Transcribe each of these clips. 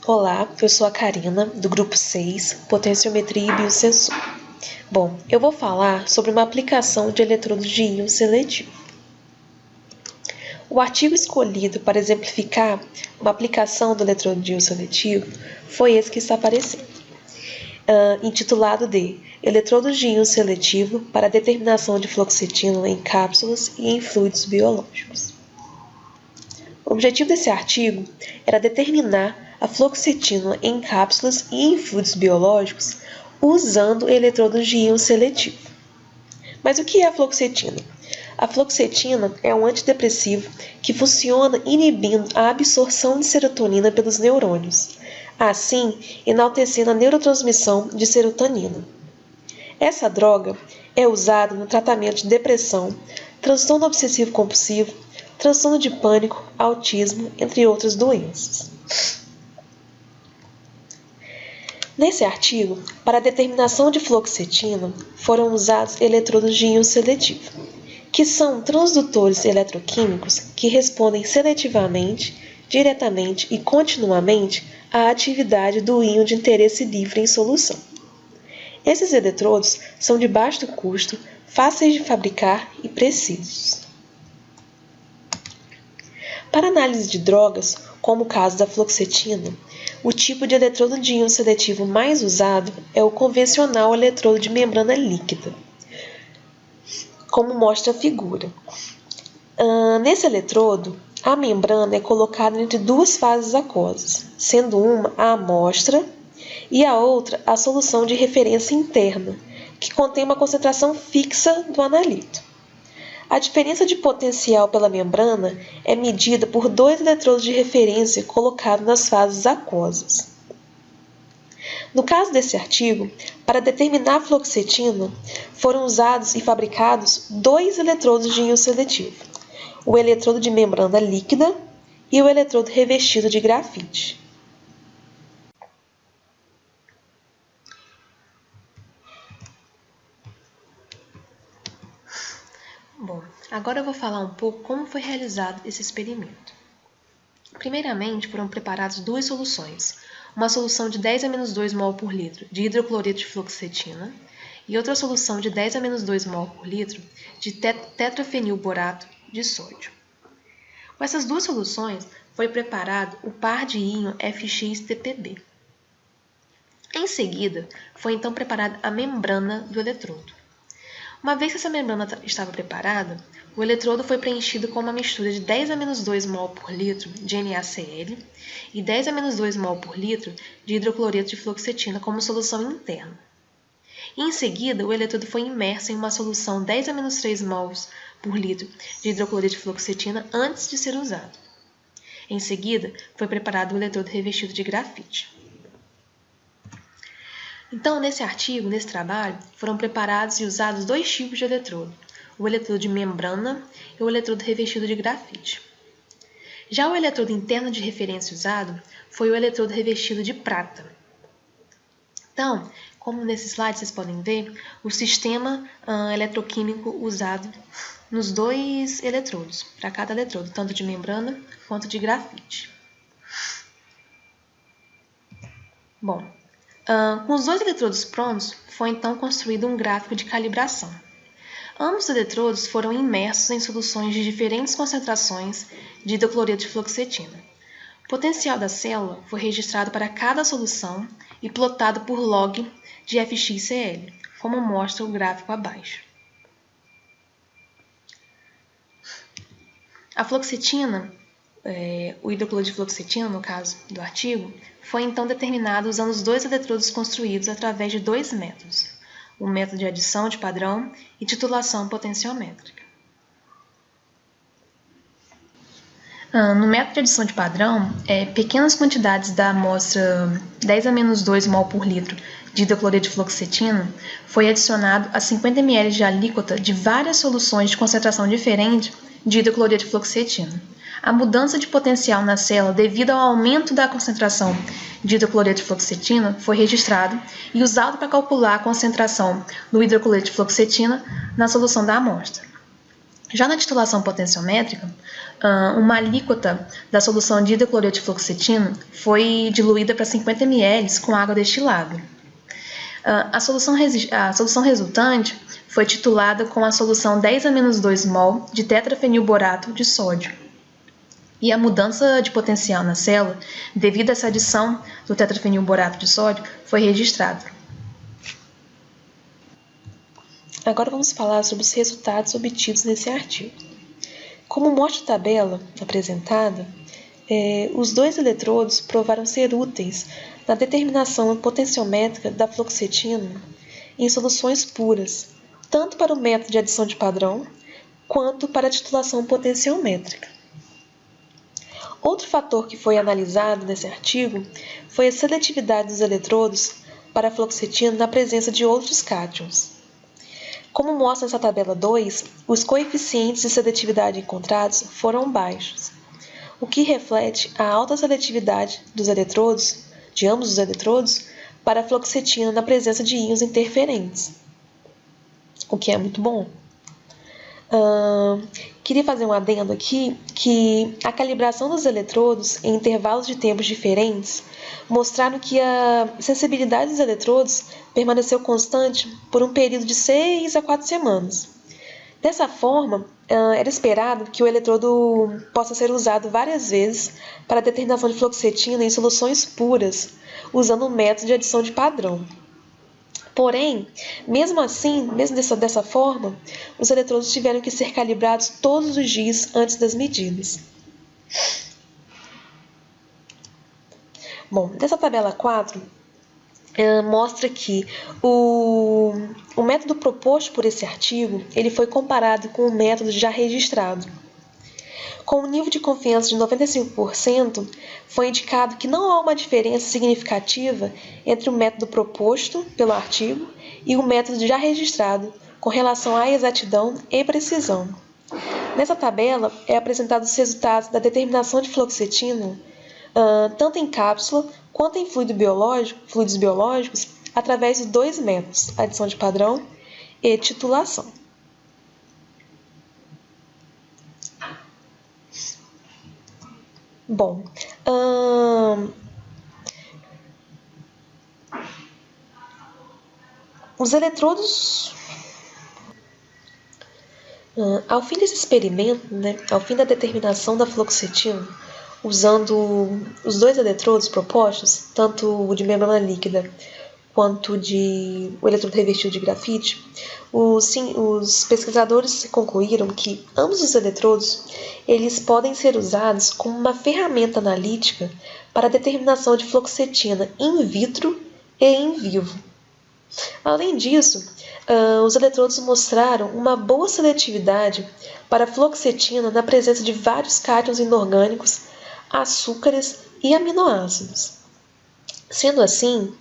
Olá, eu sou a Karina, do grupo 6, Potenciometria e Biosensor. Bom, eu vou falar sobre uma aplicação de eletrodo de íon seletivo. O artigo escolhido para exemplificar uma aplicação do eletrodo de íon seletivo foi esse que está aparecendo, intitulado de Eletrodo de íon seletivo para determinação de fluoxetina em cápsulas e em fluidos biológicos. O objetivo desse artigo era determinar a fluoxetina em cápsulas e em fluidos biológicos usando eletrodos de íon seletivo. Mas o que é a fluoxetina? A fluoxetina é um antidepressivo que funciona inibindo a absorção de serotonina pelos neurônios, assim enaltecendo a neurotransmissão de serotonina. Essa droga é usada no tratamento de depressão, transtorno obsessivo-compulsivo, transtorno de pânico, autismo, entre outras doenças. Nesse artigo, para a determinação de fluoxetina, foram usados eletrodos de íon seletivo, que são transdutores eletroquímicos que respondem seletivamente, diretamente e continuamente à atividade do íon de interesse livre em solução. Esses eletrodos são de baixo custo, fáceis de fabricar e precisos. Para análise de drogas, como o caso da fluoxetina, o tipo de eletrodo de íon seletivo mais usado é o convencional eletrodo de membrana líquida, como mostra a figura. Nesse eletrodo, a membrana é colocada entre duas fases aquosas, sendo uma a amostra e a outra a solução de referência interna, que contém uma concentração fixa do analito. A diferença de potencial pela membrana é medida por dois eletrodos de referência colocados nas fases aquosas. No caso desse artigo, para determinar a fluoxetina, foram usados e fabricados dois eletrodos de íon seletivo, o eletrodo de membrana líquida e o eletrodo revestido de grafite. Bom, agora eu vou falar um pouco como foi realizado esse experimento. Primeiramente, foram preparadas duas soluções, uma solução de 10 a menos 2 mol por litro de hidrocloreto de fluoxetina e outra solução de 10 a menos 2 mol por litro de tetrafenilborato de sódio. Com essas duas soluções, foi preparado o par de íon FX-TPB. Em seguida, foi então preparada a membrana do eletrodo. Uma vez que essa membrana estava preparada, o eletrodo foi preenchido com uma mistura de 10 a menos 2 mol por litro de NaCl e 10 a menos 2 mol por litro de hidrocloreto de fluoxetina como solução interna. E em seguida, o eletrodo foi imerso em uma solução 10 a menos 3 mols por litro de hidrocloreto de fluoxetina antes de ser usado. Em seguida, foi preparado o eletrodo revestido de grafite. Então, nesse artigo, nesse trabalho, foram preparados e usados dois tipos de eletrodo, o eletrodo de membrana e o eletrodo revestido de grafite. Já o eletrodo interno de referência usado foi o eletrodo revestido de prata. Então, como nesse slide vocês podem ver, o sistema eletroquímico usado nos dois eletrodos, para cada eletrodo, tanto de membrana quanto de grafite. Bom, com os dois eletrodos prontos, foi então construído um gráfico de calibração. Ambos os eletrodos foram imersos em soluções de diferentes concentrações de hidrocloreto de fluoxetina. O potencial da célula foi registrado para cada solução e plotado por log de FXCl, como mostra o gráfico abaixo. A fluoxetina, o hidrocloreto de fluoxetina, no caso do artigo, foi então determinado usando os dois eletrodos construídos através de dois métodos, o método de adição de padrão e titulação potenciométrica. No método de adição de padrão, pequenas quantidades da amostra 10 a menos 2 mol por litro de hidrocloreto de fluoxetina foi adicionado a 50 ml de alíquota de várias soluções de concentração diferente de hidrocloreto de fluoxetina. A mudança de potencial na célula devido ao aumento da concentração de hidrocloreto de fluoxetina foi registrado e usado para calcular a concentração do hidrocloreto de fluoxetina na solução da amostra. Já na titulação potenciométrica, uma alíquota da solução de hidrocloreto de fluoxetina foi diluída para 50 ml com água destilada. A solução resultante foi titulada com a solução 10A-2 mol de tetrafenilborato de sódio. E a mudança de potencial na célula, devido a essa adição do tetrafenilborato de sódio, foi registrada. Agora vamos falar sobre os resultados obtidos nesse artigo. Como mostra a tabela apresentada, os 2 eletrodos provaram ser úteis na determinação potenciométrica da fluoxetina em soluções puras, tanto para o método de adição de padrão, quanto para a titulação potenciométrica. Outro fator que foi analisado nesse artigo foi a seletividade dos eletrodos para a fluoxetina na presença de outros cátions. Como mostra essa tabela 2, os coeficientes de seletividade encontrados foram baixos, o que reflete a alta seletividade dos eletrodos, de ambos os eletrodos, para a fluoxetina na presença de íons interferentes, o que é muito bom. Queria fazer um adendo aqui que a calibração dos eletrodos em intervalos de tempos diferentes mostraram que a sensibilidade dos eletrodos permaneceu constante por um período de 6 a 4 semanas. Dessa forma, era esperado que o eletrodo possa ser usado várias vezes para a determinação de fluoxetina em soluções puras, usando o método de adição de padrão. Porém, mesmo assim, mesmo dessa forma, os eletrodos tiveram que ser calibrados todos os dias antes das medidas. Bom, nessa tabela 4, mostra que o método proposto por esse artigo ele foi comparado com o método já registrado. Com um nível de confiança de 95%, foi indicado que não há uma diferença significativa entre o método proposto pelo artigo e o método já registrado com relação à exatidão e precisão. Nessa tabela, é apresentado os resultados da determinação de fluoxetina, tanto em cápsula quanto em fluidos biológicos, através de 2 métodos, adição de padrão e titulação. Bom, os eletrodos, ao fim desse experimento, ao fim da determinação da fluoxetina, usando os 2 eletrodos propostos, tanto o de membrana líquida quanto o eletrodo revestido de grafite, os pesquisadores concluíram que ambos os eletrodos eles podem ser usados como uma ferramenta analítica para a determinação de fluoxetina in vitro e em vivo. Além disso, os eletrodos mostraram uma boa seletividade para a fluoxetina na presença de vários cátions inorgânicos, açúcares e aminoácidos. Sendo assim,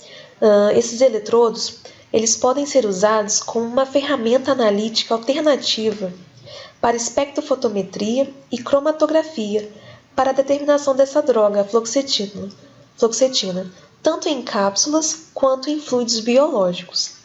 esses eletrodos eles podem ser usados como uma ferramenta analítica alternativa para espectrofotometria e cromatografia para a determinação dessa droga, a fluoxetina, tanto em cápsulas quanto em fluidos biológicos.